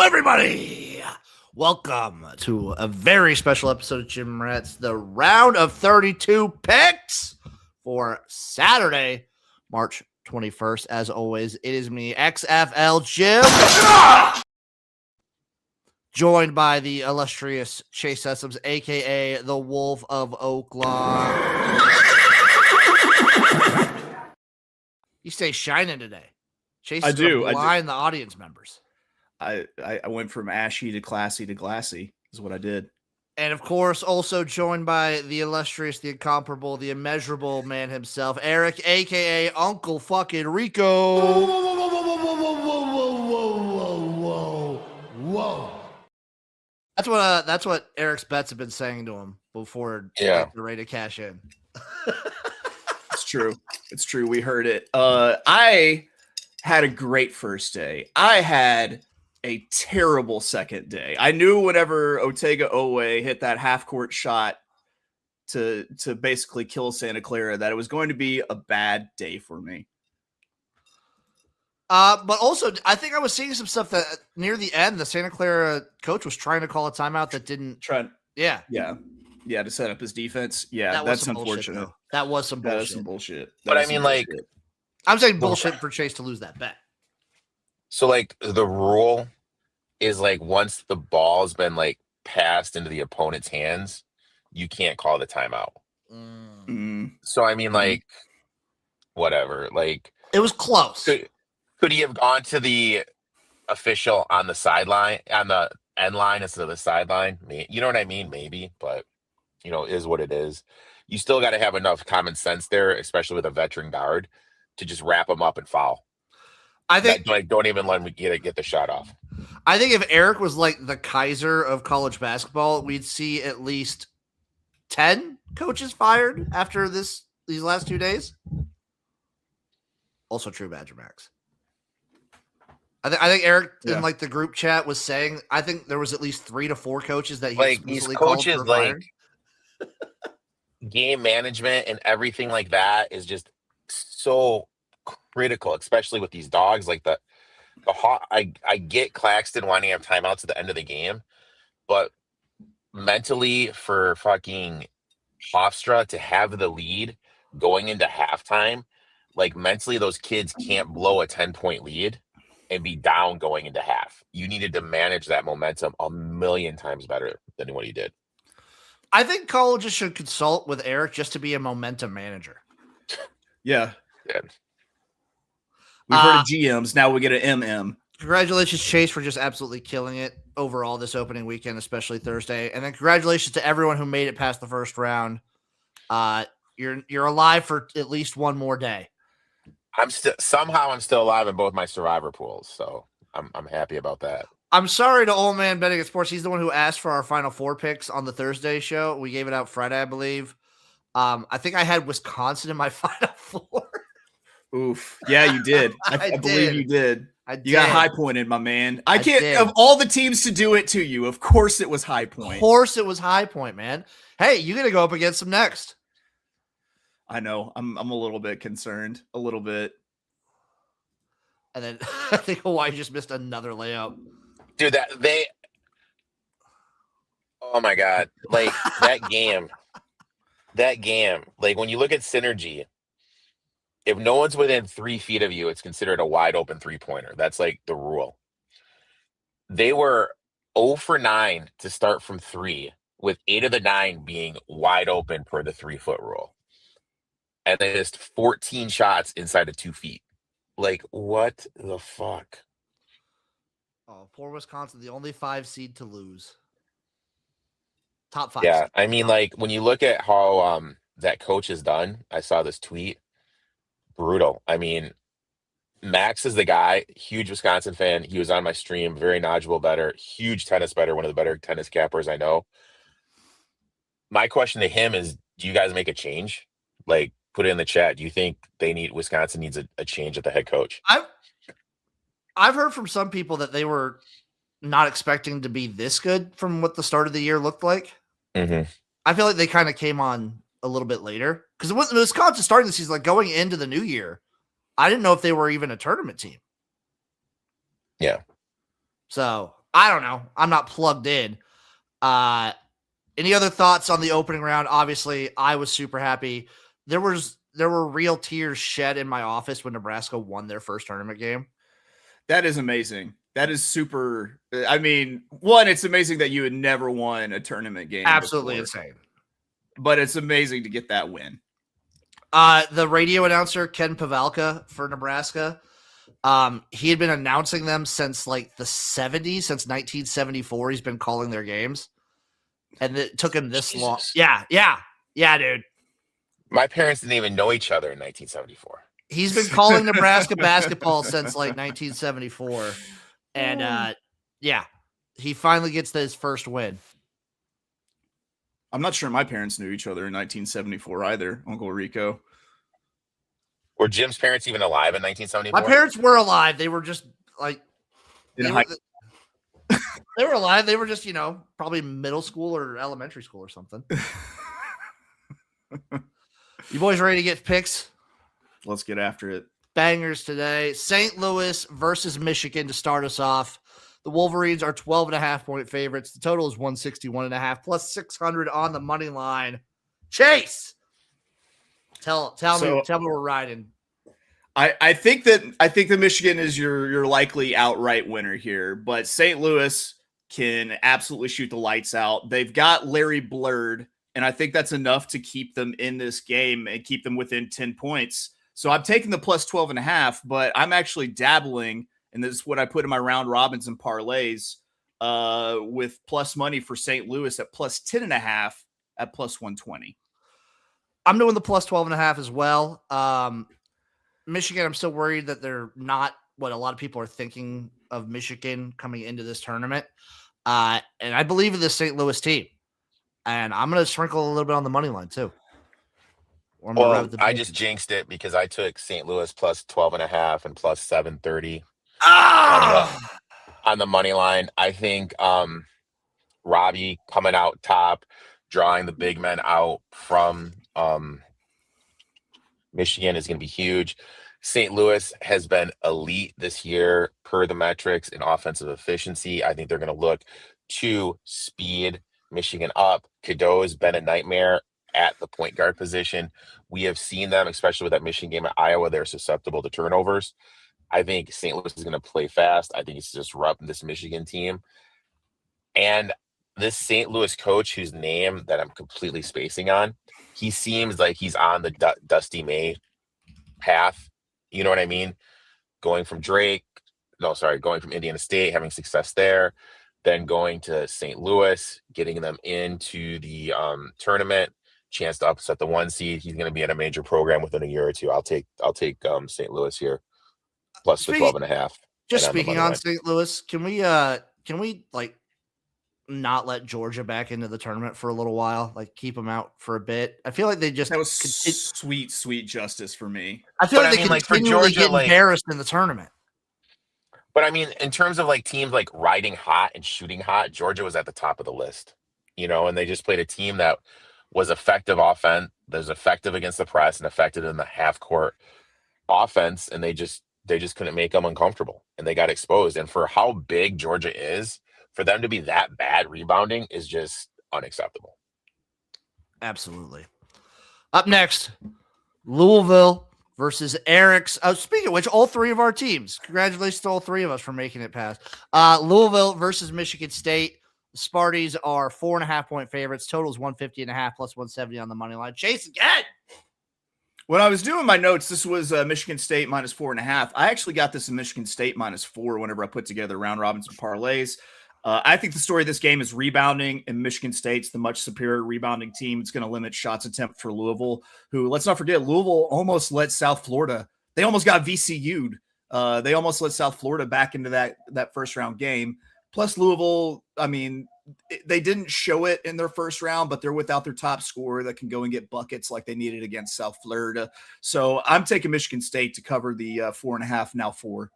everybody. Welcome to a very special episode of Jim Rats, the round of 32 picks for Saturday, March 21st. As always, it is me, XFL Jim, joined by the illustrious Chase Sessoms, a.k.a. the Wolf of Oaklawn. You stay shining today. Chase is going to blind the audience members. I went from ashy to classy to glassy is what I did. And, of course, also joined by the illustrious, the incomparable, the immeasurable man himself, Erik, a.k.a. Uncle fucking Rico. Whoa. That's what Eric's bets have been saying to him before they're ready to cash in. It's true. We heard it. I had a great first day. I had a terrible second day. I knew whenever Otega Owe hit that half-court shot to basically kill Santa Clara that it was going to be a bad day for me. But also, I think I was seeing some stuff that near the end, the Santa Clara coach was trying to call a timeout that didn't. Yeah, to set up his defense. Yeah, that's unfortunate. Bullshit, that was some bullshit. That is some bullshit. But I mean, like, I'm saying bullshit for Chase to lose that bet. So, like, the rule is, like, once the ball's been, like, passed into the opponent's hands, you can't call the timeout. So, I mean, like, whatever. Like, it was close. Could he have gone to the official on the sideline, on the end line instead of the sideline? You know what I mean? Maybe, but, you know, is what it is. You still got to have enough common sense there, especially with a veteran guard, to just wrap him up and foul. I think don't even let him get the shot off. I think if Erik was like the Kaiser of college basketball, we'd see at least 10 coaches fired after these last 2 days. Also true, Badger Max. I think Erik in like the group chat was saying I think there was at least 3 to 4 coaches that he like these coaches like game management and everything like that is just so critical, especially with these dogs. Like the I get Claxton wanting to have timeouts at the end of the game, but mentally for fucking Hofstra to have the lead going into halftime, like mentally those kids can't blow a 10-point lead and be down going into half. You needed to manage that momentum a million times better than what he did. I think colleges should consult with Erik just to be a momentum manager. Yeah. We've heard of GMs. Now we get an MM. Congratulations, Chase, for just absolutely killing it overall this opening weekend, especially Thursday. And then congratulations to everyone who made it past the first round. You're alive for at least one more day. I'm still alive in both my survivor pools, so I'm happy about that. I'm sorry to old man betting at sports. He's the one who asked for our final 4 picks on the Thursday show. We gave it out Friday, I believe. I think I had Wisconsin in my final 4. Oof. Yeah, you did. I believe you did. You got High Pointed, my man. I can't, of all the teams to do it to you, of course it was High Point. Of course it was High Point, man. Hey, you got to go up against him next. I know. I'm a little bit concerned. A little bit. And then I think Hawaii just missed another layup. Dude, oh my God. Like that game, like when you look at synergy, if no one's within 3 feet of you, it's considered a wide open 3-pointer. That's like the rule. They were 0 for 9 to start from 3, with 8 of the 9 being wide open per the 3-foot rule. And they missed 14 shots inside of 2 feet. Like, what the fuck? Oh, poor Wisconsin, the only 5 seed to lose. Top 5. Yeah, I mean, like, when you look at how that coach is done, I saw this tweet. Brutal. I mean, Max is the guy, huge Wisconsin fan. He was on my stream, very knowledgeable bettor, huge tennis bettor, one of the better tennis cappers I know. My question to him is, do you guys make a change? Like, put it in the chat. Do you think Wisconsin needs a change at the head coach? I've heard from some people that they were not expecting to be this good from what the start of the year looked like. Mm-hmm. I feel like they kind of came on a little bit later because it wasn't Wisconsin starting the season, like going into the new year. I didn't know if they were even a tournament team. Yeah. So I don't know. I'm not plugged in. Any other thoughts on the opening round? Obviously, I was super happy. There were real tears shed in my office when Nebraska won their first tournament game. That is amazing. That is super. I mean, one, it's amazing that you had never won a tournament game. Absolutely before, insane. But it's amazing to get that win. The radio announcer, Ken Pavelka for Nebraska, he had been announcing them since like the 70s, since 1974. He's been calling their games. And it took him this long. Yeah, dude. My parents didn't even know each other in 1974. He's been calling Nebraska basketball since like 1974. And he finally gets his first win. I'm not sure my parents knew each other in 1974 either, Uncle Rico. Were Jim's parents even alive in 1974? My parents were alive. They were just like they were alive. They were just, probably middle school or elementary school or something. You boys ready to get picks? Let's get after it. Bangers today. St. Louis versus Michigan to start us off. The Wolverines are 12.5-point favorites. The total is 161.5 plus 600 on the money line. Chase, tell me we're riding. I think that Michigan is your likely outright winner here, but St. Louis can absolutely shoot the lights out. They've got Larry Blurred, and I think that's enough to keep them in this game and keep them within 10 points. So I'm taking the plus 12.5, but I'm actually dabbling, and this is what I put in my round robins and parlays with plus money for St. Louis at plus 10.5 at plus 120. I'm doing the plus 12.5 as well. Michigan, I'm still worried that they're not what a lot of people are thinking of Michigan coming into this tournament. And I believe in the St. Louis team. And I'm going to sprinkle a little bit on the money line too. Well, I just jinxed it because I took St. Louis plus 12.5 and plus 730 on the money line. I think Robbie coming out top, drawing the big men out from Michigan is going to be huge. St. Louis has been elite this year per the metrics in offensive efficiency. I think they're going to look to speed Michigan up. Cadeau has been a nightmare at the point guard position. We have seen them, especially with that Michigan game at Iowa, they're susceptible to turnovers. I think St. Louis is going to play fast. I think it's just disrupt this Michigan team. And this St. Louis coach, whose name that I'm completely spacing on, he seems like he's on the Dusty May path. You know what I mean? Going from Indiana State, having success there, then going to St. Louis, getting them into the tournament, chance to upset the 1 seed. He's going to be in a major program within a year or two. I'll take St. Louis here, plus the 12.5. Just speaking on St. Louis, can we like not let Georgia back into the tournament for a little while, like keep them out for a bit? I feel like that was sweet justice for me. I feel like they continually get embarrassed in the tournament. But I mean, in terms of like teams like riding hot and shooting hot, Georgia was at the top of the list, and they just played a team that was effective offense, that was effective against the press and effective in the half court offense, and they just couldn't make them uncomfortable, and they got exposed. And for how big Georgia is, for them to be that bad rebounding is just unacceptable. Absolutely. Up next, Louisville versus Erik's. Speaking of which, all three of our teams. Congratulations to all three of us for making it past. Louisville versus Michigan State. The Sparties are 4.5-point favorites. Totals 150.5 plus 170 on the money line. Chase again. When I was doing my notes, this was Michigan State minus 4.5. I actually got this in Michigan State minus 4 whenever I put together round robins and parlays. I think the story of this game is rebounding, and Michigan State's the much superior rebounding team. It's going to limit shots attempt for Louisville, who, let's not forget, Louisville almost let South Florida. They almost got VCU'd. They almost let South Florida back into that first round game. Plus Louisville, I mean, they didn't show it in their first round, but they're without their top scorer that can go and get buckets like they needed against South Florida. So I'm taking Michigan State to cover the 4.5, now 4.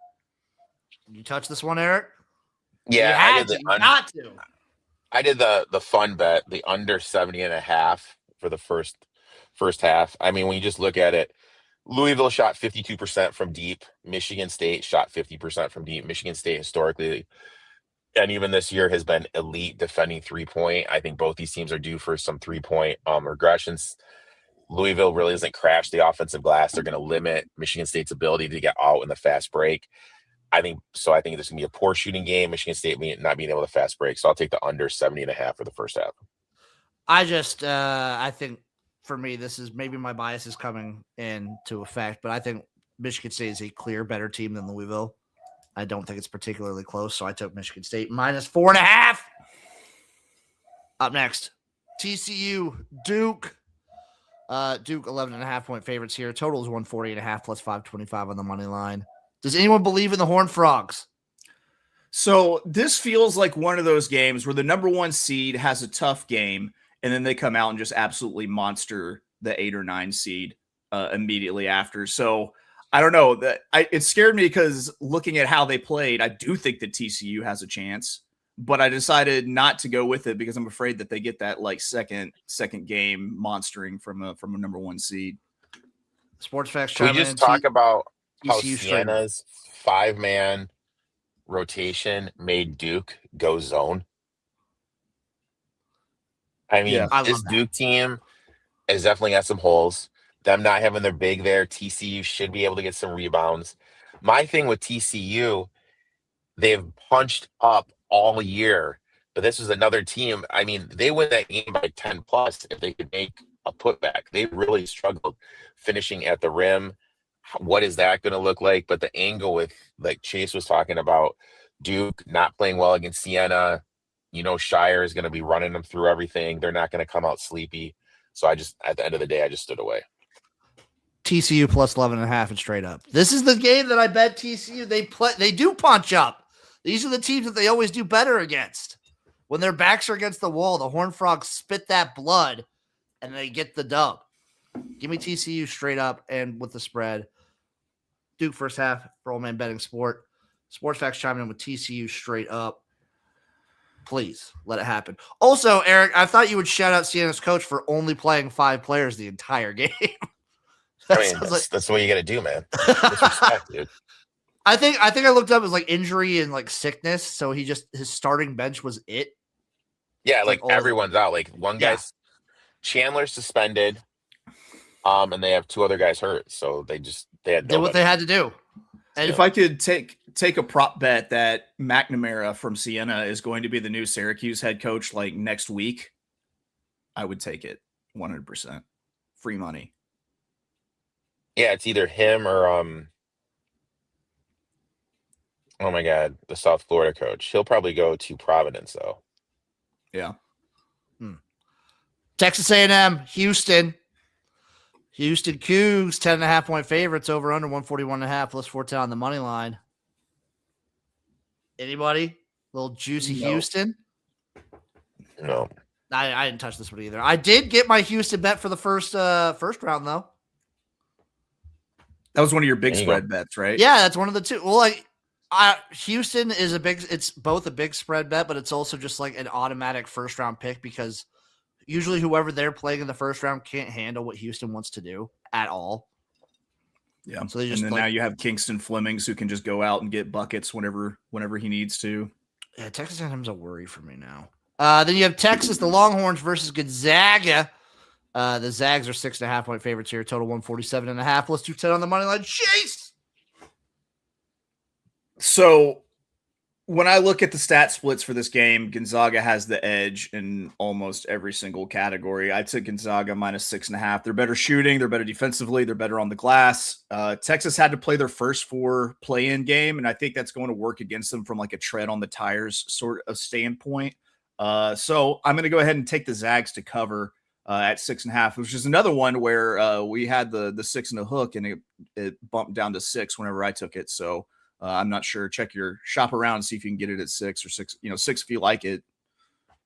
You touch this one, Erik? Yeah, I did the fun bet, the under 70.5 for the first half. I mean, when you just look at it, Louisville shot 52% from deep. Michigan State shot 50% from deep. Michigan State historically and even this year has been elite defending 3-point. I think both these teams are due for some 3-point regressions. Louisville really doesn't crash the offensive glass. They're going to limit Michigan State's ability to get out in the fast break. I think there's going to be a poor shooting game. Michigan State not being able to fast break. So I'll take the under 70.5 for the first half. I think for me, this is maybe my bias is coming into effect, but I think Michigan State is a clear better team than Louisville. I don't think it's particularly close, so I took Michigan State -4.5. Up next, TCU, Duke. Duke 11.5-point favorites here. Total is 140.5 plus 525 on the money line. Does anyone believe in the Horned Frogs? So this feels like one of those games where the number 1 seed has a tough game, and then they come out and just absolutely monster the 8 or 9 seed immediately after. So I don't know. It scared me because looking at how they played, I do think that TCU has a chance, but I decided not to go with it because I'm afraid that they get that like second game monstering from a number 1 seed. Sports Facts. Can we just talk about how TCU Sienna's 5-man rotation made Duke go zone? I mean, this Duke team has definitely got some holes. Them not having their big there, TCU should be able to get some rebounds. My thing with TCU, they've punched up all year, but this was another team. I mean, they win that game by 10 plus if they could make a putback. They really struggled finishing at the rim. What is that going to look like? But the angle with, like Chase was talking about, Duke not playing well against Siena, Shire is going to be running them through everything. They're not going to come out sleepy. So at the end of the day, I just stood away. TCU plus 11.5 and straight up. This is the game that I bet TCU they do punch up. These are the teams that they always do better against. When their backs are against the wall, the Horned Frogs spit that blood and they get the dub. Give me TCU straight up and with the spread. Duke first half for Old Man Betting Sport. Sports Facts chiming in with TCU straight up. Please let it happen. Also, Eric, I thought you would shout out Siena's coach for only playing 5 players the entire game. That's what you got to do, man. Disrespect, dude. I think I looked up as like injury and like sickness, so his starting bench was it. Yeah, like everyone's out. Like one guy's Chandler's suspended, and they have 2 other guys hurt, so they had did what they had to do. And if I could take a prop bet that McNamara from Siena is going to be the new Syracuse head coach like next week, I would take it 100%. Free money. Yeah, it's either him or oh my God, the South Florida coach. He'll probably go to Providence though. Yeah. Texas A&M, Houston Cougs 10.5-point favorites over under 141.5 plus 410 on the money line. Anybody? Little juicy No. Houston? No. I didn't touch this one either. I did get my Houston bet for the first round though. That was one of your big spread bets, right? Yeah, that's one of the 2. Well, Houston is it's both a big spread bet, but it's also just like an automatic first round pick because usually whoever they're playing in the first round can't handle what Houston wants to do at all. Yeah. So they just now you have Kingston Flemings who can just go out and get buckets whenever he needs to. Yeah, Texas A&M's a worry for me now. Then you have Texas, the Longhorns versus Gonzaga. The Zags are 6.5-point favorites here. Total 147.5. Let's do 10 on the money line. Chase. So when I look at the stat splits for this game, Gonzaga has the edge in almost every single category. I took Gonzaga -6.5. They're better shooting. They're better defensively. They're better on the glass. Texas had to play their first 4 play-in game, and I think that's going to work against them from like a tread on the tires sort of standpoint. So I'm going to go ahead and take the Zags to cover at 6.5, which is another one where we had the 6 and a hook, and it bumped down to 6 whenever I took it. So I'm not sure. Shop around, see if you can get it at 6 or 6. 6 if you like it.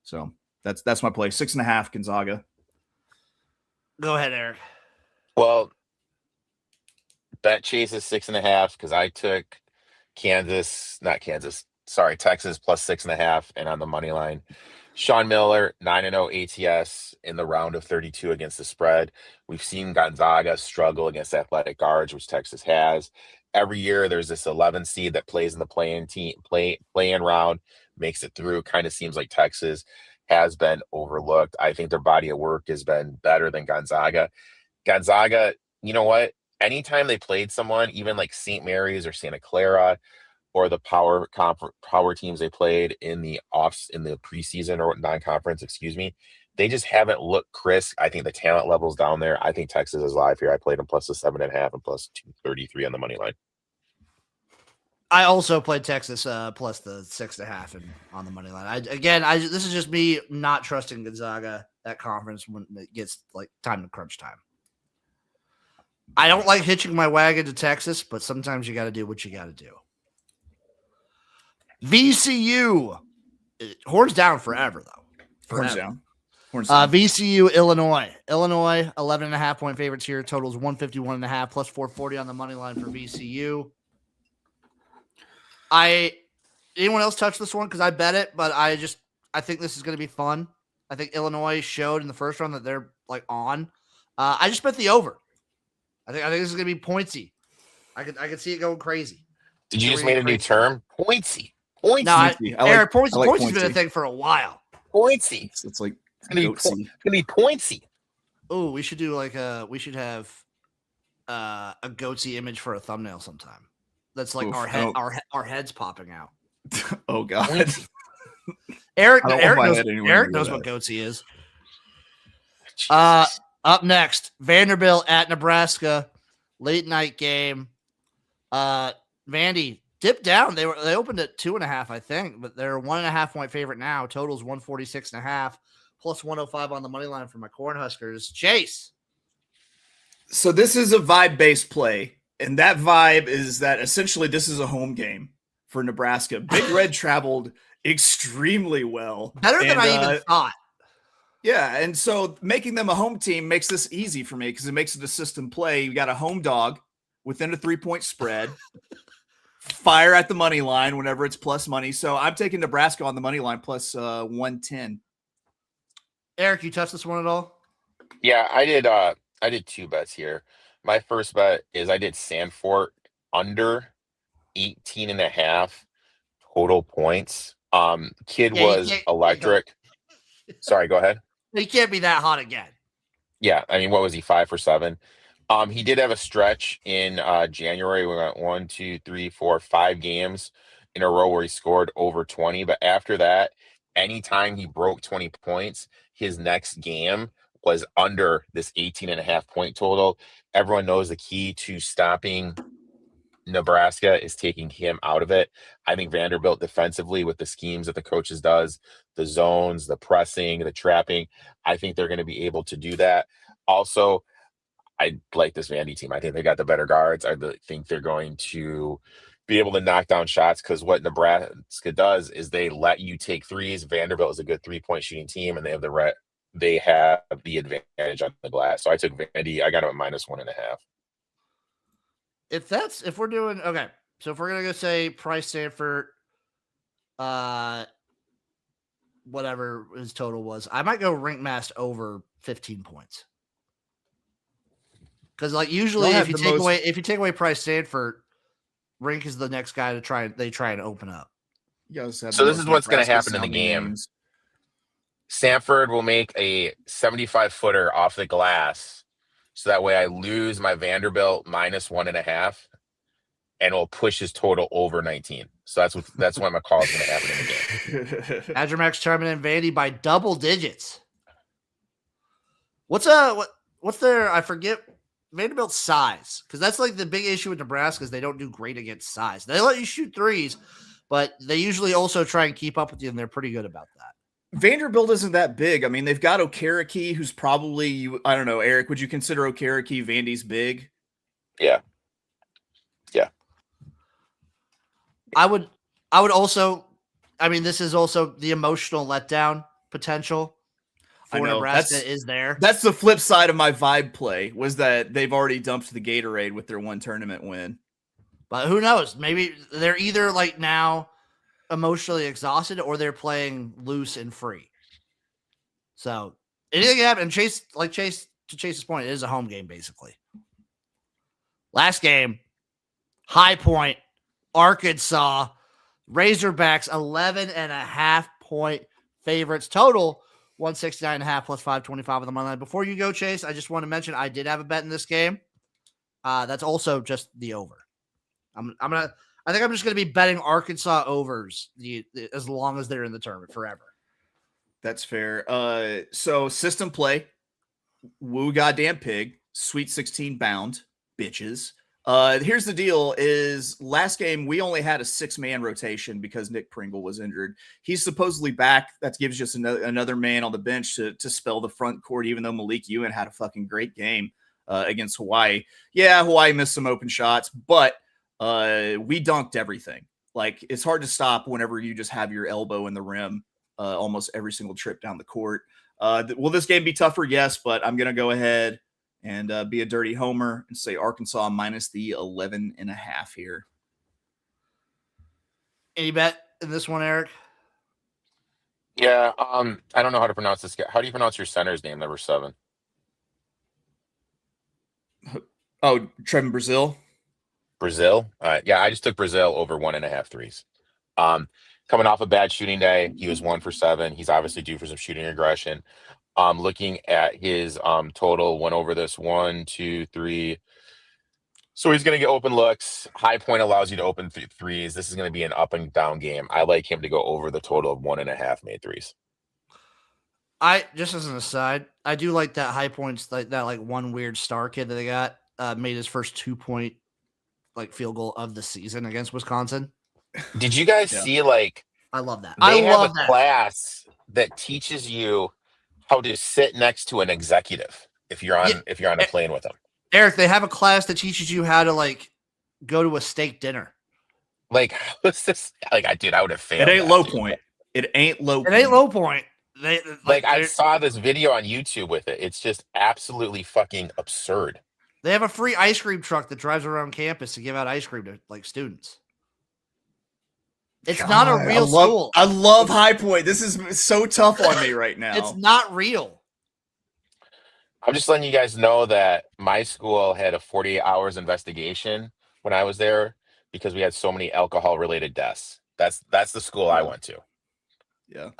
So that's my play. 6.5 Gonzaga. Go ahead, Eric. Well, bet Chase is 6.5 because I took Texas plus 6.5 and on the money line. Sean Miller, 9-0 ATS in the round of 32 against the spread. We've seen Gonzaga struggle against athletic guards, which Texas has. Every year there's this 11 seed that plays in the play-in round. makes it through. Kind of seems like Texas has been overlooked. I think their body of work has been better than Gonzaga. Gonzaga, you know what? Anytime they played someone, even like St. Mary's or Santa Clara, or the power teams they played in the preseason or non-conference, excuse me, they just haven't looked crisp. I think the talent level's down there. I think Texas is live here. I played them plus the 7.5 and plus 233 on the money line. I also played Texas plus the 6.5 and on the money line. This is just me not trusting Gonzaga at conference when it gets like time to crunch time. I don't like hitching my wagon to Texas, but sometimes you got to do what you got to do. VCU, horns down forever though. Horns down. VCU, Illinois, 11.5 point favorites here. Totals 151.5 plus 440 on the money line for VCU. Anyone else touch this one? Because I bet it, but I think this is going to be fun. I think Illinois showed in the first round that they're like on. I just bet the over. I think this is going to be pointsy. I could see it going crazy. Did you just make a new term? Pointsy. Pointsy. No, Eric, pointsy's been a thing for a while. Pointsy. It's like it's gonna be pointsy. Oh, we should do we should have a goatsy image for a thumbnail sometime. That's like our heads popping out. Oh God. Eric knows what goatsy is. Up next, Vanderbilt at Nebraska, late night game. Vandy dipped down. They opened at 2.5, I think, but they're 1.5 point favorite now. Totals 146.5 plus 105 on the money line for my Cornhuskers. Chase. So this is a vibe-based play, and that vibe is that essentially this is a home game for Nebraska. Big Red traveled extremely well. Better than I even thought. Yeah, and so making them a home team makes this easy for me because it makes it a system play. You got a home dog within a 3-point spread. Fire at the money line whenever it's plus money. So I'm taking Nebraska on the money line plus 110. Eric, you touched this one at all? Yeah, I did 2 bets here. My first bet is I did Sanford under 18.5 total points. Kid was electric. Sorry, go ahead. He can't be that hot again. Yeah, I mean, what was he, 5 for 7? He did have a stretch in January. We went 1, 2, 3, 4, 5 games in a row where he scored over 20. But after that, anytime he broke 20 points, his next game was under this 18.5 point total. Everyone knows the key to stopping Nebraska is taking him out of it. I think Vanderbilt defensively with the schemes that the coaches does, the zones, the pressing, the trapping, I think they're going to be able to do that. Also, I like this Vandy team. I think they got the better guards. I think they're going to be able to knock down shots because what Nebraska does is they let you take threes. Vanderbilt is a good 3-point shooting team, and they have the advantage on the glass. So I took Vandy. I got them at minus 1.5. If we're doing okay, so if we're gonna go say Price Stanford, whatever his total was, I might go Rink Mast over 15 points. Because like usually if you take away Price Stanford, Rink is the next guy to try and open up. So this is what's going to happen in the game. Stanford will make a 75-footer off the glass, so that way I lose my Vanderbilt minus 1.5, and will push his total over 19. So that's when my call is going to happen in the game. Adrimax chiming in Vandy by double digits. What's their I forget Vanderbilt's size, because that's like the big issue with Nebraska is they don't do great against size. They let you shoot threes, but they usually also try and keep up with you, and they're pretty good about that. Vanderbilt isn't that big. I mean, they've got Okereke, who's probably, I don't know, Eric, would you consider Okereke Vandy's big? Yeah. I would also, I mean, this is also the emotional letdown potential for Nebraska is there. That's the flip side of my vibe play, was that they've already dumped the Gatorade with their one tournament win. But who knows? Maybe they're either like now emotionally exhausted or they're playing loose and free. So anything can happen. And to Chase's point, it is a home game basically. Last game, High Point, Arkansas Razorbacks 11.5-point favorites. Total 169.5 plus 525 on the money line. Before you go, Chase, I just want to mention I did have a bet in this game. That's also just the over. I think I'm just gonna be betting Arkansas overs as long as they're in the tournament forever. That's fair. So system play, woo goddamn pig, Sweet 16 bound, bitches. Here's the deal: is last game we only had a 6-man rotation because Nick Pringle was injured. He's supposedly back. That gives just another man on the bench to spell the front court. Even though Malik Ewan had a fucking great game against Hawaii. Yeah, Hawaii missed some open shots, but we dunked everything. Like, it's hard to stop whenever you just have your elbow in the rim almost every single trip down the court. Will this game be tougher? Yes, but I'm gonna go ahead and be a dirty homer and say Arkansas minus the 11.5 here. Any bet in this one, Eric? Yeah. I don't know how to pronounce this guy. How do you pronounce your center's name, number 7? Oh, Trevin Brazil. Brazil. Yeah, I just took Brazil over 1.5 threes. Coming off a bad shooting day, he was 1 for 7. He's obviously due for some shooting regression. Looking at his total, went over this 1, 2, 3. So he's going to get open looks. High point allows you to open threes. This is going to be an up and down game. I like him to go over the total of 1.5 made threes. I just as an aside, I do like that high points, like that one weird star kid that they got made his first 2-point field goal of the season against Wisconsin. Did you guys see I love that. They have a class that teaches you how to sit next to an executive if you're on a plane with them. Eric, they have a class that teaches you how to go to a steak dinner. What's this? Dude, I would have failed. It ain't low point. It ain't low point. It ain't low point. I saw this video on YouTube with it. It's just absolutely fucking absurd. They have a free ice cream truck that drives around campus to give out ice cream to students. It's not a real school. I love High Point. This is so tough on me right now. It's not real. I'm just letting you guys know that my school had a 48 hours investigation when I was there because we had so many alcohol related deaths. That's the school I went to. Yeah.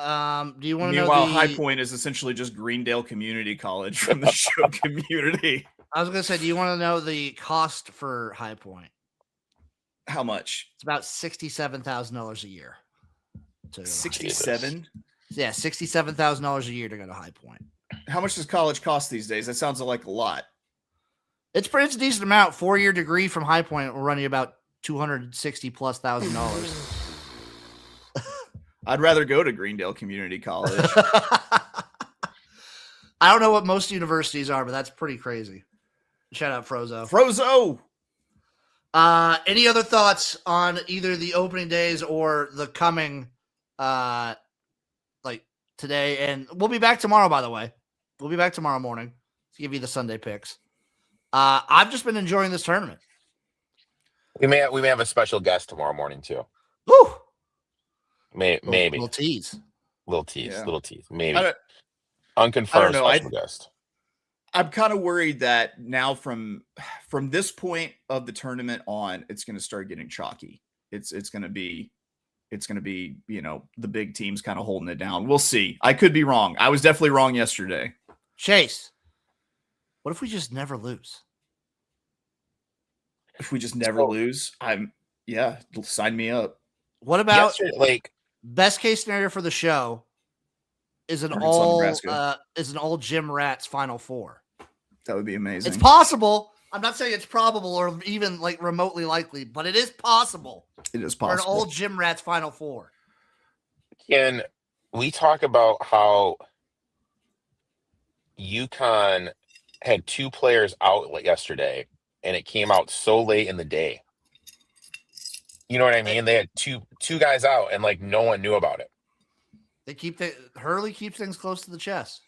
Do you want to know? Meanwhile, High Point is essentially just Greendale Community College from the show Community. I was gonna say, do you want to know the cost for High Point? How much? It's about $67,000 a year. 67? Yeah, $67,000 a year to go to High Point. How much does college cost these days? That sounds like a lot. It's a decent amount. 4-year degree from High Point will run you about $260,000+. I'd rather go to Greendale Community College. I don't know what most universities are, but that's pretty crazy. Shout out Frozo. Frozo! Any other thoughts on either the opening days or the coming today? And we'll be back tomorrow, by the way. We'll be back tomorrow morning to give you the Sunday picks. I've just been enjoying this tournament. We may have a special guest tomorrow morning too. Woo! Maybe. Little tease. Little tease. Yeah. Little tease. Maybe. I don't Unconfirmed know. special guest. I'm kind of worried that now from this point of the tournament on, it's going to start getting chalky. It's going to be, the big teams kind of holding it down. We'll see. I could be wrong. I was definitely wrong yesterday. Chase, what if we just never lose? If we just never lose, sign me up. What about best case scenario for the show is an all Jim Rats Final Four? That would be amazing. It's possible. I'm not saying it's probable or even remotely likely, but it is possible. It is possible. For an all Jim Rats Final Four. Can we talk about how UConn had 2 players out yesterday and it came out so late in the day? You know what I mean? They had two guys out and no one knew about it. Hurley keeps things close to the chest.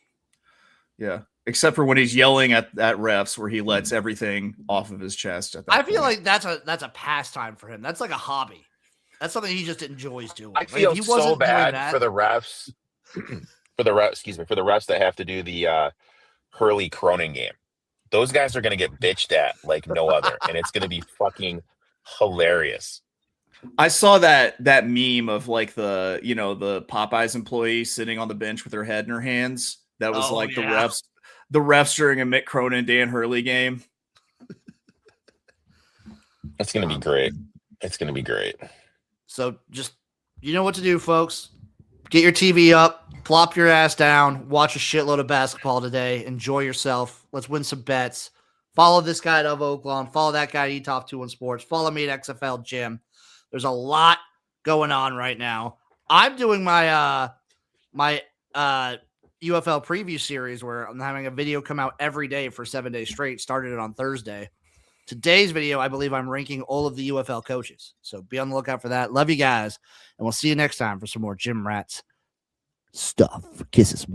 Yeah. Except for when he's yelling at refs where he lets everything off of his chest. I feel like that's a pastime for him. That's like a hobby. That's something he just enjoys doing. I feel so bad for the refs. For the refs that have to do the Hurley Cronin game. Those guys are going to get bitched at like no other, and it's going to be fucking hilarious. I saw that meme of like the Popeyes employee sitting on the bench with her head in her hands. That was Oh, like yeah. the refs during a Mick Cronin Dan Hurley game. It's gonna be great. It's gonna be great. So just, you know what to do, folks. Get your TV up, plop your ass down, watch a shitload of basketball today. Enjoy yourself. Let's win some bets. Follow this guy at Of Oaklawn. Follow that guy at eTop21 Sports. Follow me at XFL Jim. There's a lot going on right now. I'm doing my UFL preview series where I'm having a video come out every day for 7 days straight. Started it on Thursday. Today's video, I believe I'm ranking all of the UFL coaches. So be on the lookout for that. Love you guys. And we'll see you next time for some more Jim Rats stuff. Kisses.